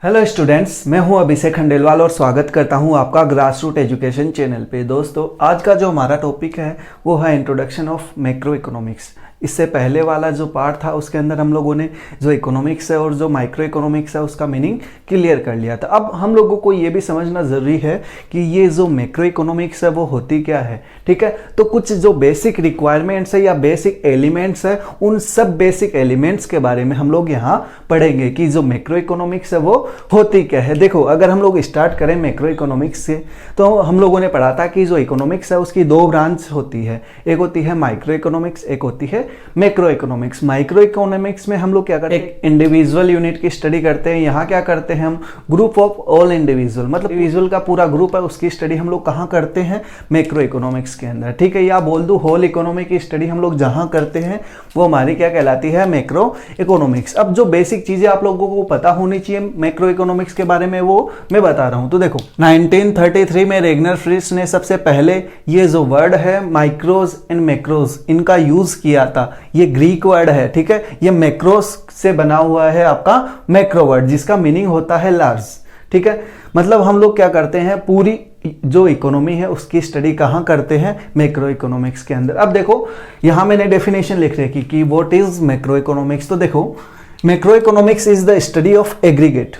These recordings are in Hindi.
हेलो स्टूडेंट्स, मैं हूं अभिषेक खंडेलवाल और स्वागत करता हूं आपका ग्रास रूट एजुकेशन चैनल पे। दोस्तों, आज का जो हमारा टॉपिक है वो है इंट्रोडक्शन ऑफ मैक्रो इकोनॉमिक्स। इससे पहले वाला जो पार्ट था उसके अंदर हम लोगों ने जो इकोनॉमिक्स है और जो माइक्रो इकोनॉमिक्स है उसका मीनिंग क्लियर कर लिया था। अब हम लोगों को ये भी समझना ज़रूरी है कि ये जो मैक्रो इकोनॉमिक्स है वो होती क्या है। ठीक है, तो कुछ जो बेसिक रिक्वायरमेंट्स है या बेसिक एलिमेंट्स है, उन सब बेसिक एलिमेंट्स के बारे में हम लोग यहाँ पढ़ेंगे कि जो मैक्रो इकोनॉमिक्स है वो होती क्या है। देखो, अगर हम लोग स्टार्ट करें मैक्रो इकोनॉमिक्स से, तो हम लोगों ने पढ़ा था कि जो इकोनॉमिक्स है उसकी दो ब्रांच होती है, एक होती है माइक्रो इकोनॉमिक्स, एक होती है मैक्रो इकोनॉमिक्स। माइक्रो इकोनॉमिक्स में हम लोग क्या करते हैं, एक इंडिविजुअल यूनिट की स्टडी करते हैं। यहाँ क्या करते हैं हम, ग्रुप ऑफ ऑल इंडिविजुअल, मतलब इंडिविजुअल का पूरा ग्रुप है उसकी स्टडी हम लोग कहाँ करते हैं, मैक्रो इकोनॉमिक्स के अंदर। ठीक है, या बोल दूं होल इकोनॉमी की स्टडी हम लोग जहाँ करते हैं वो हमारी क्या कहलाती है, मैक्रो इकोनॉमिक्स। अब जो बेसिक चीजें आप लोगों को पता होनी चाहिए मैक्रो इकोनॉमिक्स के बारे में वो मैं बता रहा हूं। तो देखो, 1933 में रेगनर फ्रिश ने सबसे पहले ये जो वर्ड है माइक्रोज एंड मैक्रोज, इनका यूज किया था। ये ग्रीक वर्ड है, ठीक है, ये मैक्रोस से बना हुआ है आपका मैक्रो वर्ड, जिसका मीनिंग होता है लार्ज। ठीक है, मतलब हम लोग क्या करते हैं, पूरी जो इकोनॉमी है उसकी स्टडी कहाँ करते हैं, मैक्रो इकोनॉमिक्स के अंदर। अब देखो, यहां मैंने डेफिनेशन लिख रखी कि व्हाट इज मैक्रो इकोनॉमिक्स। तो देखो, macro economics is the study of aggregate.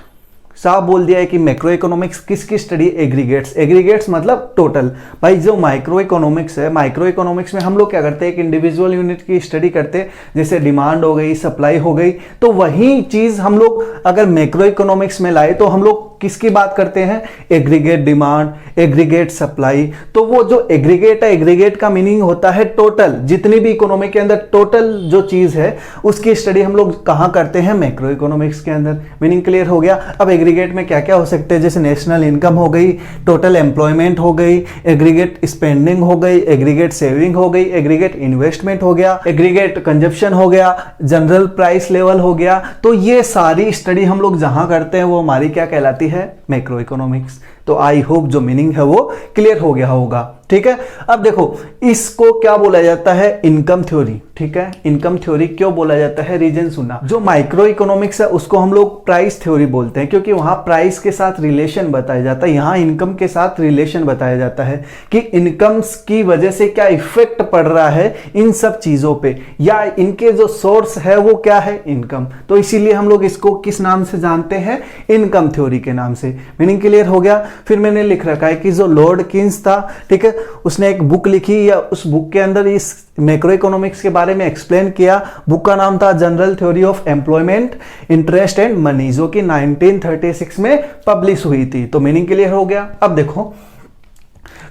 साफ बोल दिया है कि मैक्रो इकोनॉमिक्स किसकी स्टडी, एग्रीगेट्स। एग्रीगेट्स मतलब टोटल। भाई जो माइक्रो इकोनॉमिक्स है, माइक्रो इकोनॉमिक्स में हम लोग क्या करते हैं, एक इंडिविजुअल यूनिट की स्टडी करते हैं, जैसे डिमांड हो गई, सप्लाई हो गई। तो वही चीज हम लोग अगर मैक्रो इकोनॉमिक्स में लाए तो हम लोग किसकी बात करते हैं, एग्रीगेट डिमांड, एग्रीगेट सप्लाई। तो वो जो एग्रीगेट है, एग्रीगेट का मीनिंग होता है टोटल, जितनी भी इकोनॉमी के अंदर टोटल जो चीज है उसकी स्टडी हम लोग कहाँ करते हैं, मैक्रो इकोनॉमिक्स के अंदर। मीनिंग क्लियर हो गया। अब एग्रीगेट में क्या क्या हो सकते हैं, जैसे नेशनल इनकम हो गई, टोटल एम्प्लॉयमेंट हो गई, एग्रीगेट स्पेंडिंग हो गई, एग्रीगेट सेविंग हो गई, एग्रीगेट इन्वेस्टमेंट हो गया, एग्रीगेट कंजप्शन हो गया, जनरल प्राइस लेवल हो गया। तो ये सारी स्टडी हम लोग जहां करते हैं वो हमारी क्या कहलाती है, मैक्रो इकोनॉमिक्स। तो आई होप जो मीनिंग है वो क्लियर हो गया होगा। ठीक है, अब देखो, इसको क्या बोला जाता है, इनकम थ्योरी। ठीक है, इनकम थ्योरी क्यों बोला जाता है, रीजन सुनना। जो माइक्रो इकोनॉमिक्स है उसको हम लोग प्राइस थ्योरी बोलते हैं, क्योंकि वहां प्राइस के साथ रिलेशन बताया जाता है, यहां इनकम के साथ रिलेशन बताया जाता है कि इनकम की वजह से क्या इफेक्ट पड़ रहा है इन सब चीजों पे, या इनके जो सोर्स है वो क्या है, इनकम। तो इसीलिए हम लोग इसको किस नाम से जानते हैं, इनकम थ्योरी के नाम से। मीनिंग क्लियर हो गया। फिर मैंने लिख रखा है कि जो लॉर्ड किन्स था, ठीक है, उसने एक बुक लिखी, या उस बुक के अंदर इस मैक्रो इकोनॉमिक्स के बारे में एक्सप्लेन किया। बुक का नाम था general theory of employment, interest and money, जो कि 1936 में पब्लिश हुई थी। तो मीनिंग क्लियर हो गया। अब देखो,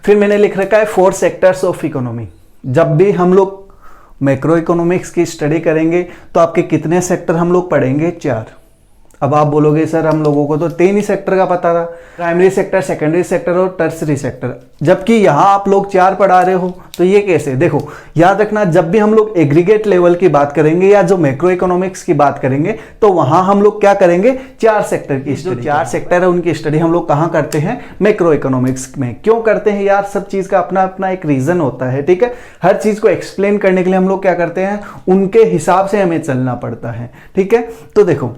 फिर मैंने लिख रखा है 4 सेक्टर्स ऑफ इकोनॉमी। जब भी हम लोग मैक्रो इकोनॉमिक्स की स्टडी करेंगे तो आपके कितने सेक्टर हम लोग पढ़ेंगे, 4। अब आप बोलोगे सर हम लोगों को तो 3 ही सेक्टर का पता था, प्राइमरी सेक्टर, सेकेंडरी सेक्टर और टर्सरी सेक्टर, जबकि यहां आप लोग 4 पढ़ा रहे हो। तो ये कैसे, देखो याद रखना, जब भी हम लोग एग्रीगेट लेवल की बात करेंगे या जो मैक्रो इकोनॉमिक्स की बात करेंगे तो वहां हम लोग क्या करेंगे, 4 सेक्टर की स्टडी। 4 सेक्टर है उनकी स्टडी हम लोग कहां करते हैं, मैक्रो इकोनॉमिक्स में। क्यों करते हैं यार, सब चीज का अपना अपना एक रीजन होता है। ठीक है, हर चीज को एक्सप्लेन करने के लिए हम लोग क्या करते हैं, उनके हिसाब से हमें चलना पड़ता है। ठीक है, तो देखो,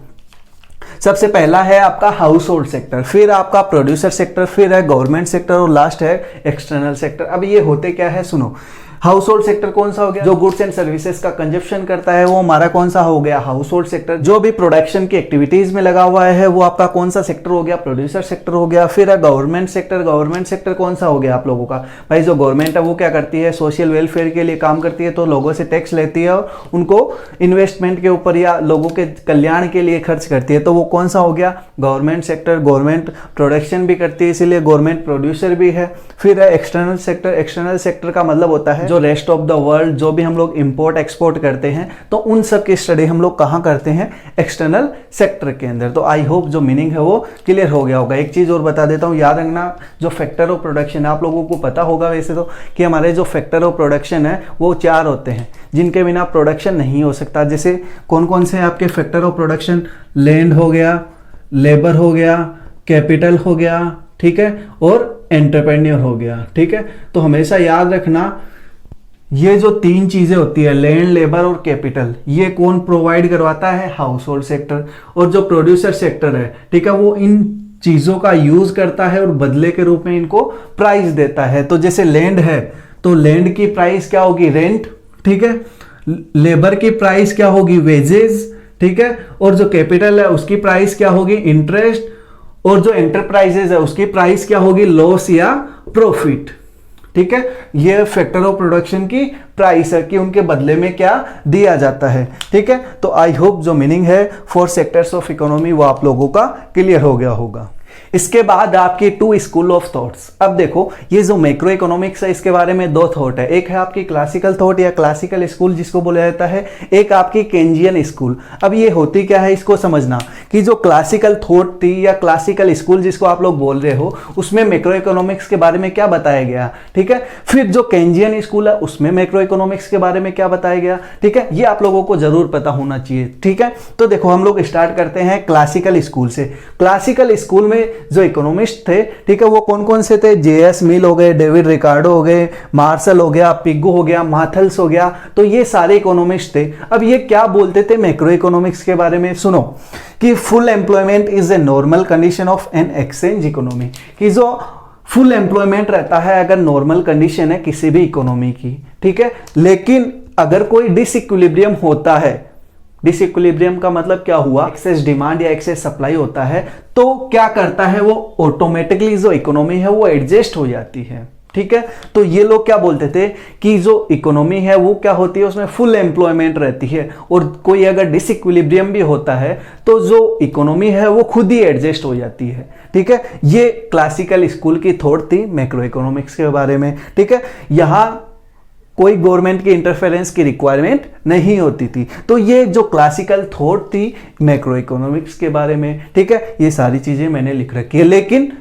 सबसे पहला है आपका हाउस होल्ड सेक्टर, फिर आपका प्रोड्यूसर सेक्टर, फिर है गवर्नमेंट सेक्टर और लास्ट है एक्सटर्नल सेक्टर। अब ये होते क्या है, सुनो। हाउस होल्ड सेक्टर कौन सा हो गया, जो गुड्स एंड सर्विसेज का कंजप्शन करता है वो हमारा कौन सा हो गया, हाउस होल्ड सेक्टर। जो भी प्रोडक्शन की एक्टिविटीज में लगा हुआ है वो आपका कौन सा सेक्टर हो गया, प्रोड्यूसर सेक्टर हो गया। फिर है गवर्नमेंट सेक्टर। गवर्नमेंट सेक्टर कौन सा हो गया आप लोगों का, भाई जो गवर्नमेंट है वो क्या करती है, सोशल वेलफेयर के लिए काम करती है, तो लोगों से टैक्स लेती है और उनको इन्वेस्टमेंट के ऊपर या लोगों के कल्याण के लिए खर्च करती है, तो वो कौन सा हो गया, गवर्नमेंट सेक्टर। गवर्नमेंट प्रोडक्शन भी करती है इसीलिए गवर्नमेंट प्रोड्यूसर भी है। फिर है एक्सटर्नल सेक्टर। एक्सटर्नल सेक्टर का मतलब होता है जो रेस्ट ऑफ द वर्ल्ड, जो भी हम लोग इंपोर्ट एक्सपोर्ट करते हैं, तो उन सब की स्टडी हम लोग कहां करते हैं, एक्सटर्नल सेक्टर के अंदर। तो आई होप जो मीनिंग है वो क्लियर हो गया होगा। एक चीज और बता देता हूं, याद रखना, जो फैक्टर ऑफ प्रोडक्शन आप लोगों को पता होगा वैसे तो, कि हमारे जो फैक्टर ऑफ प्रोडक्शन है वो 4 होते हैं, जिनके बिना प्रोडक्शन नहीं हो सकता। जैसे कौन कौन से आपके फैक्टर ऑफ प्रोडक्शन, लैंड हो गया, लेबर हो गया, कैपिटल हो गया, ठीक है, और एंटरप्रेन्योर हो गया। ठीक है, तो हमेशा याद रखना ये जो तीन चीजें होती है, लैंड, लेबर और कैपिटल, ये कौन प्रोवाइड करवाता है? House hold sector. और जो प्रोड्यूसर सेक्टर है, ठीक है, वो इन चीजों का यूज करता है और बदले के रूप में इनको प्राइस देता है। तो जैसे लैंड है तो लैंड की प्राइस क्या होगी? रेंट, ठीक है। लेबर की प्राइस क्या होगी? वेजेस, ठीक है। और जो कैपिटल है उसकी प्राइस क्या होगी? इंटरेस्ट। और जो एंटरप्राइजेज है उसकी प्राइस क्या होगी? लॉस या प्रॉफिट, ठीक है। ये फैक्टर ऑफ प्रोडक्शन की प्राइस है कि उनके बदले में क्या दिया जाता है, ठीक है। तो आई होप जो मीनिंग है 4 सेक्टर्स ऑफ इकोनॉमी वो आप लोगों का क्लियर हो गया होगा। इसके बाद आपकी 2 स्कूल ऑफ थॉट्स। अब देखो ये जो मैक्रो इकोनॉमिक्स है इसके बारे में 2 थॉट है। एक है आपकी क्लासिकल थॉट या क्लासिकल स्कूल जिसको बोला जाता है, एक आपकी केंजियन स्कूल। अब ये होती क्या है इसको समझना कि जो क्लासिकल थॉट थी या क्लासिकल स्कूल जिसको आप लोग बोल रहे हो उसमें मैक्रो इकोनॉमिक्स के बारे में क्या बताया गया, ठीक है। फिर जो केंजियन स्कूल है उसमें मैक्रो इकोनॉमिक्स के बारे में क्या बताया गया, ठीक है। ये आप लोगों को जरूर पता होना चाहिए, ठीक है। तो देखो हम लोग स्टार्ट करते हैं क्लासिकल स्कूल से। क्लासिकल स्कूल में जो इकोनॉमिस्ट थे, ठीक है, वो कौन कौन से थे? जेएस मिल हो गए, डेविड रिकार्डो हो गए, मार्शल हो गया, पिग्गू हो गया, माथल्स हो गया। तो ये सारे इकोनॉमिस्ट थे। अब ये क्या बोलते थे मैक्रो इकोनॉमिक्स के बारे में? सुनो कि full employment is a normal condition of an exchange economy, कि जो फुल एम्प्लॉयमेंट रहता है अगर नॉर्मल कंडीशन है किसी भी इकोनॉमी की, ठीक है। लेकिन अगर कोई डिसइक्विलिब्रियम होता है, डिसइक्विलिब्रियम का मतलब क्या हुआ? एक्सेस डिमांड या एक्सेस सप्लाई होता है, तो क्या करता है वो? ऑटोमेटिकली जो इकोनॉमी है वो एडजस्ट हो जाती है, ठीक है। तो ये लोग क्या बोलते थे कि जो इकोनॉमी है वो क्या होती है, उसमें फुल एम्प्लॉयमेंट रहती है और कोई अगर डिसइक्विलिब्रियम भी होता है तो जो इकोनॉमी है वो खुद ही एडजस्ट हो जाती है, ठीक है। ये क्लासिकल स्कूल की थॉट थी मैक्रो इकोनॉमिक्स के बारे में, ठीक है। यहां कोई गवर्नमेंट की इंटरफेरेंस की रिक्वायरमेंट नहीं होती थी। तो ये जो क्लासिकल थॉट थी मैक्रो इकोनॉमिक्स के बारे में, ठीक है, ये सारी चीजें मैंने लिख रखी है। लेकिन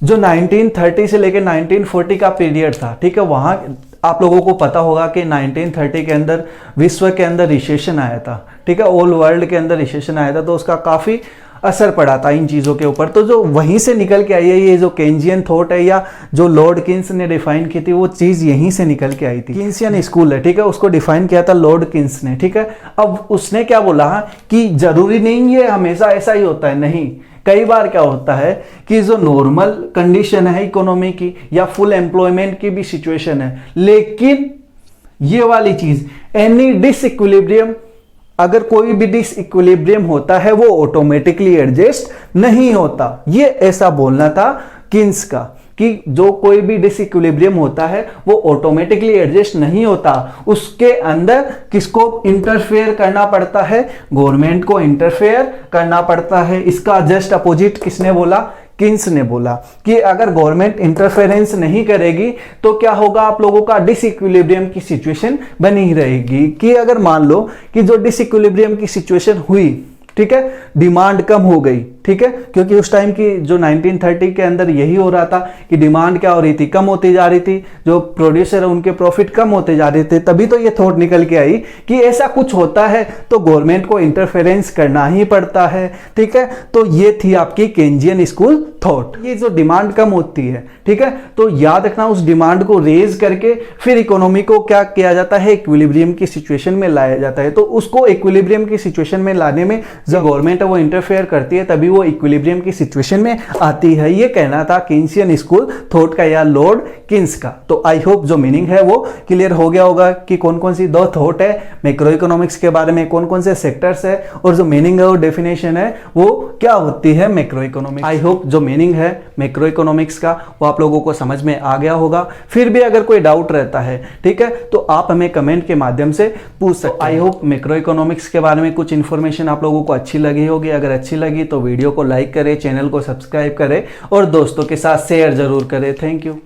जो 1930 से लेकर 1940 का पीरियड था, ठीक है, वहां आप लोगों को पता होगा कि 1930 के अंदर विश्व के अंदर रिसेशन आया था, ठीक है, ऑल वर्ल्ड के अंदर रिसेशन आया था। तो उसका काफी असर पड़ा था इन चीज़ों के ऊपर। तो जो वहीं से निकल के आई है ये जो केंजियन थॉट है या जो लॉर्ड किन्स ने डिफाइन की थी वो चीज़ यहीं से निकल के आई थी। किन्सियन स्कूल है, ठीक है, उसको डिफाइन किया था लॉर्ड किन्स ने, ठीक है। अब उसने क्या बोला कि जरूरी नहीं है हमेशा ऐसा ही होता है, नहीं, कई बार क्या होता है कि जो नॉर्मल कंडीशन है इकोनॉमी की या फुल एम्प्लॉयमेंट की भी सिचुएशन है, लेकिन ये वाली चीज एनी डिसइक्विलिब्रियम, अगर कोई भी डिसइक्विलिब्रियम होता है वो ऑटोमेटिकली एडजस्ट नहीं होता। ये ऐसा बोलना था किन्स का कि जो कोई भी डिसइक्विलिब्रियम होता है वो ऑटोमेटिकली एडजस्ट नहीं होता, उसके अंदर किसको इंटरफेयर करना पड़ता है? गवर्नमेंट को इंटरफेयर करना पड़ता है। इसका जस्ट अपोजिट किसने बोला? किन्स ने बोला कि अगर गवर्नमेंट इंटरफेरेंस नहीं करेगी तो क्या होगा, आप लोगों का डिसइक्विलिब्रियम की सिचुएशन बनी रहेगी। कि अगर मान लो कि जो डिसइक्विलिब्रियम की सिचुएशन हुई, ठीक है, डिमांड कम हो गई, ठीक है, क्योंकि उस टाइम की जो 1930 के अंदर यही हो रहा था कि डिमांड क्या हो रही थी, कम होती जा रही थी, जो प्रोड्यूसर है उनके प्रॉफिट कम होते जा रहे थे। तभी तो ये थॉट निकल के आई कि ऐसा कुछ होता है तो गवर्नमेंट को इंटरफेरेंस करना ही पड़ता है, ठीक है। तो ये थी आपकी केंजियन स्कूल थॉट। ये जो डिमांड कम होती है, ठीक है, तो याद रखना उस डिमांड को रेज करके फिर इकोनॉमी को क्या किया जाता है, इक्विलिब्रियम की सिचुएशन में लाया जाता है। तो उसको इक्विलिब्रियम की सिचुएशन में लाने में जो गवर्नमेंट है वो इंटरफेयर करती है, तभी वो इक्विलिब्रियम की सिचुएशन में आती है। ये कहना था किन्सियन स्कूल थॉट का या लॉर्ड किन्स का। तो आई होप जो मीनिंग है वो क्लियर हो गया होगा कि कौन कौन सी 2 थॉट है मैक्रो इकोनॉमिक्स के बारे में, कौन कौन से सेक्टर्स है और जो मीनिंग है वो डेफिनेशन है वो क्या होती है मैक्रो इकोनॉमिक्स। आई होप जो मीनिंग है मैक्रो इकोनॉमिक्स का वो आप लोगों को समझ में आ गया होगा। फिर भी अगर कोई डाउट रहता है, ठीक है, तो आप हमें कमेंट के माध्यम से पूछ सकते हैं। आई होप मैक्रो इकोनॉमिक्स के बारे में कुछ इंफॉर्मेशन आप लोगों को अच्छी लगी होगी। अगर अच्छी लगी तो वीडियो को लाइक करें, चैनल को सब्सक्राइब करें और दोस्तों के साथ शेयर जरूर करें। Thank you.